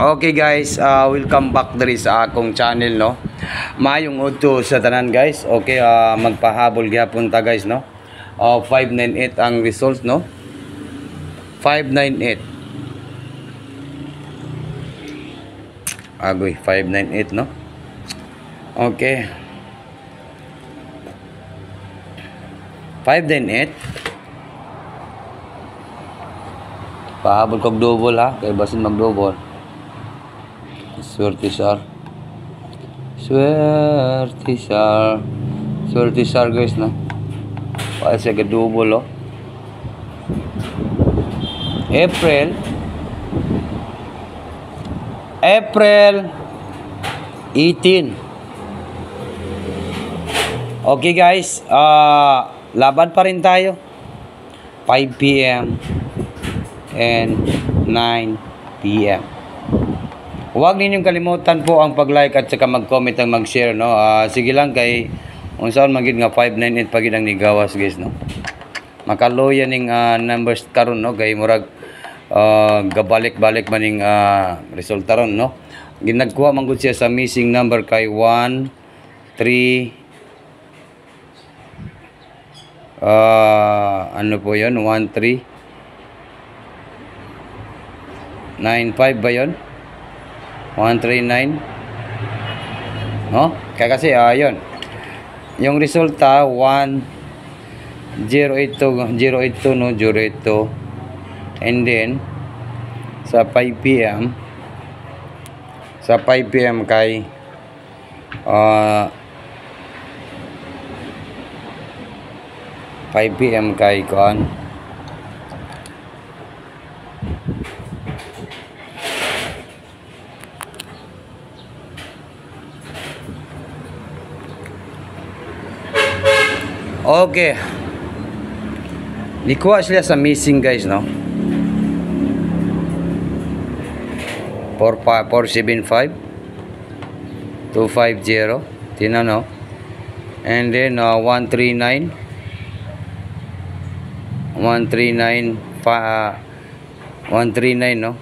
Okay guys, welcome back diri sa akong channel no. Mayong udto sa tanan guys. Okay, magpahabol gyapon ta guys no. 598 ang result no. 598. Agoy, 598 no. Okay. 598. Pahabol kog double ha, kay basin mag-double. Swerte sir. Swerte sir. Swerte sir guys no. Para siya ka-double oh. April 18. Okay guys, laban pa rin tayo. 5 PM and 9 PM. Huwag ninyong kalimutan po ang pag-like at saka mag-comment at mag-share no. Sige lang kay unsaon magid nga 598 pagid ang nigawas guys no. Makaluya ning numbers karon no kay murag gabalik-balik maning resulta ron no. Ginagkuha man gud siya sa missing number kay 1 3 ano po 'yon 1 3 9 5 ba 'yon? 139 no? Kaya kasi yun yung resulta 082 no 082 and then sa 5 PM kay 5 PM kay kuan okay. Nikuha sila sa missing guys no. 475 250 tina no. And then 139 139 no.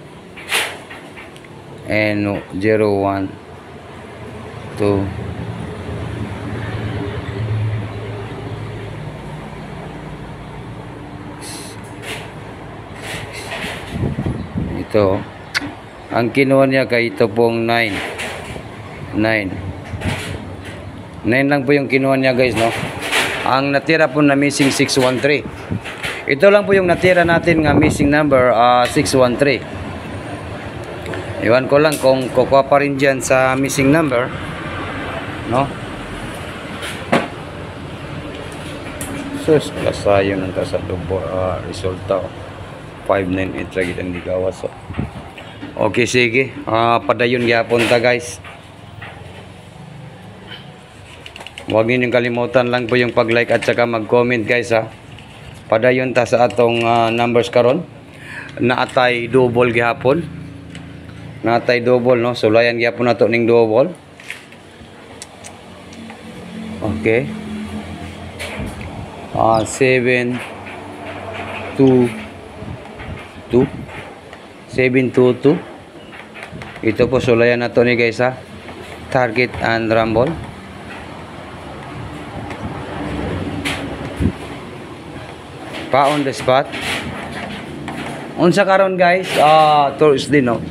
And 01 2 ito ang kinuha niya kay ito pong 9 lang po yung kinuha niya guys no. Ang natira po na missing 613. Ito lang po yung natira natin nga missing number 613. Iwan ko lang kung kukuha pa rin dyan sa missing number no. Sus kasayo ng kasalubo resulta 598 lagi ang digawas oh. Okay sige, padayon gyapon ta guys. Huwag ninyong kalimutan lang po yung pag-like at saka mag-comment guys ha. Padayon ta sa atong numbers karon. Naatay double gyapon. Naatay double no. Sulayan gyapon nato ning double. Okay. 7 2 722. Ito po sulayan na to ni guys ha. Target and rumble. Pa on the spot. Unsa karon guys? Thursday no.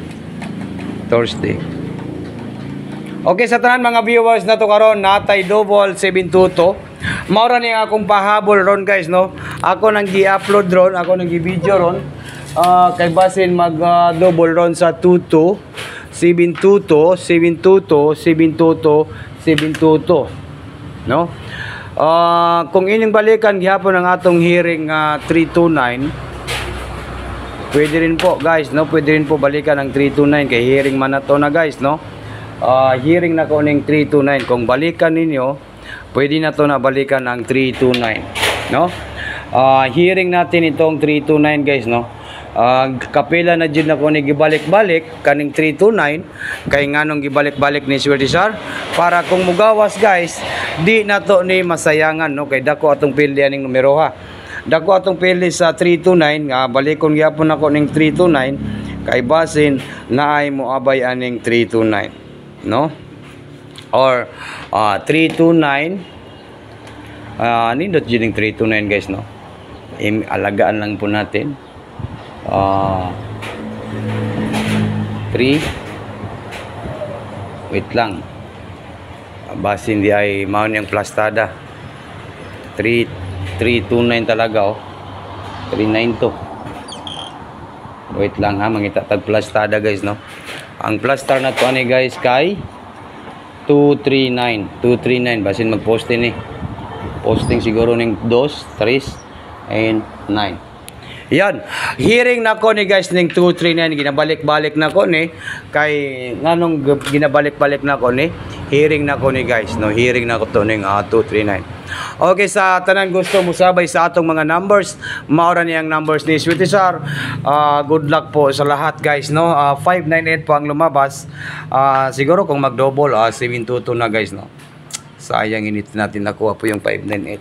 Thursday. Okay sa tanan mga viewers na to karon natay double 722. Maura ni akong pahabol ron guys no. Ako nang gi-upload ron, ako nang gi-video ron. Kay basin mag double ron sa 22 722 722 722 722 no. Kung inyong balikan gihapon ang atong hearing 329 pwede rin po guys no, pwede rin po balikan ang 329 kay hearing man na to na guys no. Hearing na ko ning 329 kung balikan ninyo pwede na to na balikan ang 329 no. Hearing natin itong 329 guys no. Kapila na dyan na ko ni gibalik-balik kaning 329 kay nganong gibalik-balik ni Swerte Sir para kung mugawas guys di na to ni masayangan no kay dako atong pildi aning numero ha. Dako atong pili sa 329 balikon gyapon ako ning 329 kay basin na ay moabay aning 329, no? Or 329, nindot yun yung 329 guys, no? Alagaan lang po natin. 3, wait lang, basin di ay maun yung plastada. 329 talaga, 392. Wait lang ha, mangita tag plastada guys, no? Ang plastar na to ani guys kay 239 basin magposting posting siguro ning 2, 3 and 9. Yan, hearing na ko ni guys ning 239, ginabalik-balik na ko ni kay nganong ginabalik-balik na ko ni hearing na ko ni guys, no? Hearing na ko to ning 239. Okay, sa tanan gusto mo sabay sa atong mga numbers, maura niyang numbers ni Sweetie Sar. Good luck po sa lahat guys, no? 598 po ang lumabas. Siguro kung mag-double 722 na guys, no? Sayang init natin nakuha po yung 598.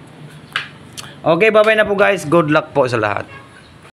Okay, bye-bye na po guys. Good luck po sa lahat.